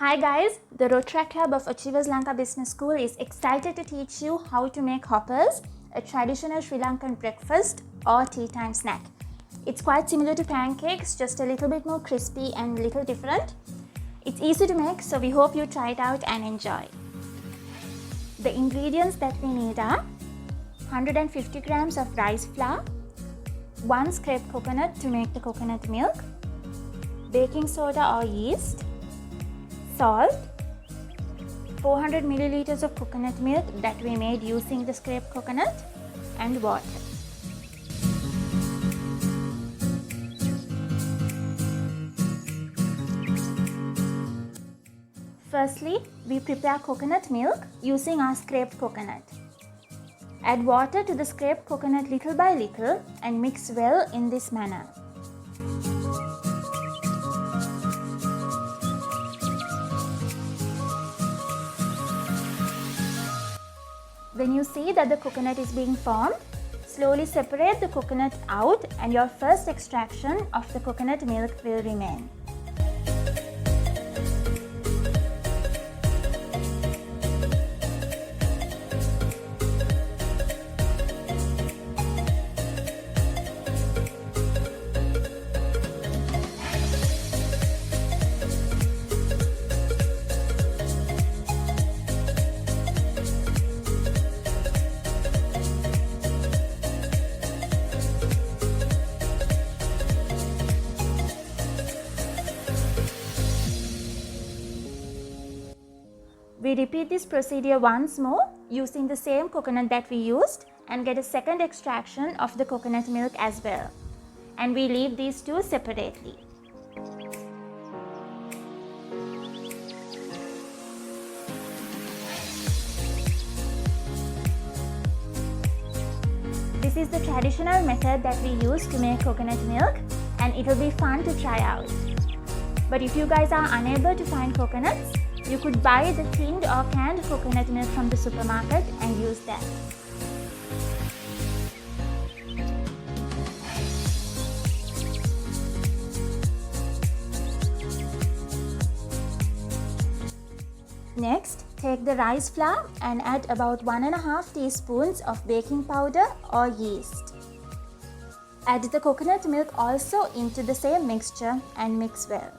Hi guys, the Rotaract Club of Achievers Lanka Business School is excited to teach you how to make hoppers, a traditional Sri Lankan breakfast or tea time snack. It's quite similar to pancakes, just a little bit more crispy and a little different. It's easy to make, so we hope you try it out and enjoy. The ingredients that we need are 150 grams of rice flour, 1 scraped coconut to make the coconut milk, baking soda or yeast, salt, 400 milliliters of coconut milk that we made using the scraped coconut, and water. Firstly, we prepare coconut milk using our scraped coconut. Add water to the scraped coconut little by little and mix well in this manner. When you see that the coconut is being formed, slowly separate the coconut out and your first extraction of the coconut milk will remain. We repeat this procedure once more using the same coconut that we used and get a second extraction of the coconut milk as well. And we leave these two separately. This is the traditional method that we use to make coconut milk, and it will be fun to try out. But if you guys are unable to find coconuts, you could buy the tinned or canned coconut milk from the supermarket and use that. Next, take the rice flour and add about 1.5 teaspoons of baking powder or yeast. Add the coconut milk also into the same mixture and mix well.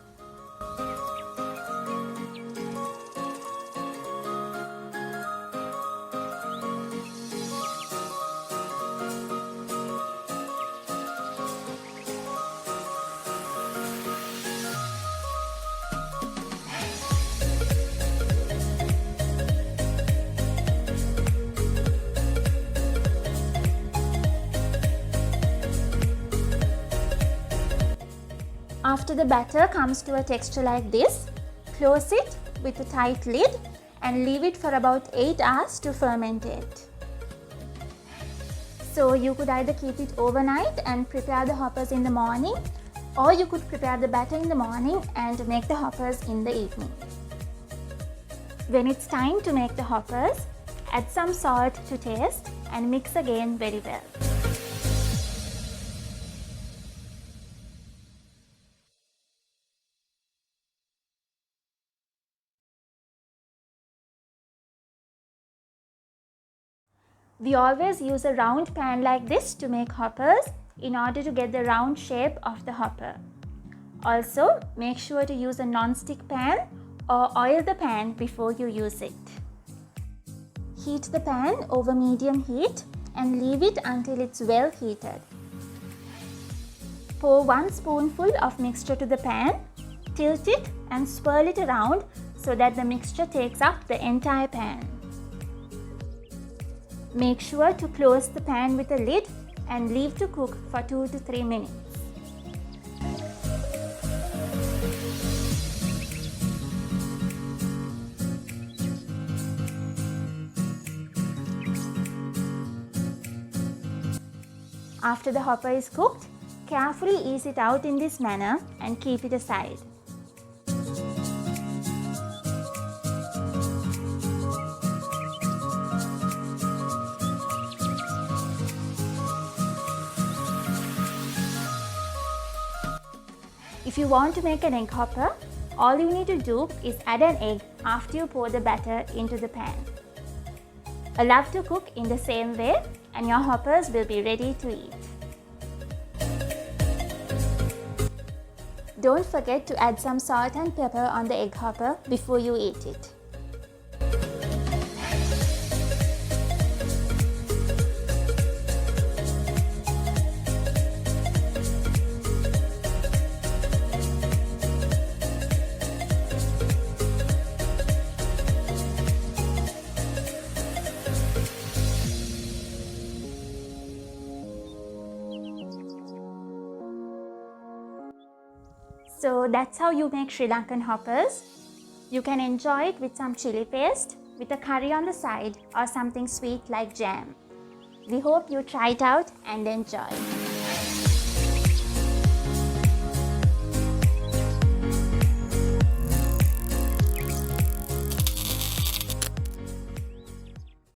After the batter comes to a texture like this, close it with a tight lid and leave it for about 8 hours to fermentate. So you could either keep it overnight and prepare the hoppers in the morning, or you could prepare the batter in the morning and make the hoppers in the evening. When it's time to make the hoppers, add some salt to taste and mix again very well. We always use a round pan like this to make hoppers in order to get the round shape of the hopper. Also, make sure to use a non-stick pan or oil the pan before you use it. Heat the pan over medium heat and leave it until it's well heated. Pour 1 spoonful of mixture to the pan, tilt it and swirl it around so that the mixture takes up the entire pan. Make sure to close the pan with a lid and leave to cook for 2 to 3 minutes. After the hopper is cooked, carefully ease it out in this manner and keep it aside. If you want to make an egg hopper, All you need to do is add an egg after you pour the batter into the pan. Allow to cook in the same way and your hoppers will be ready to eat. Don't forget to add some salt and pepper on the egg hopper before you eat it. So that's how you make Sri Lankan hoppers. You can enjoy it with some chili paste, with a curry on the side or something sweet like jam. We hope you try it out and enjoy.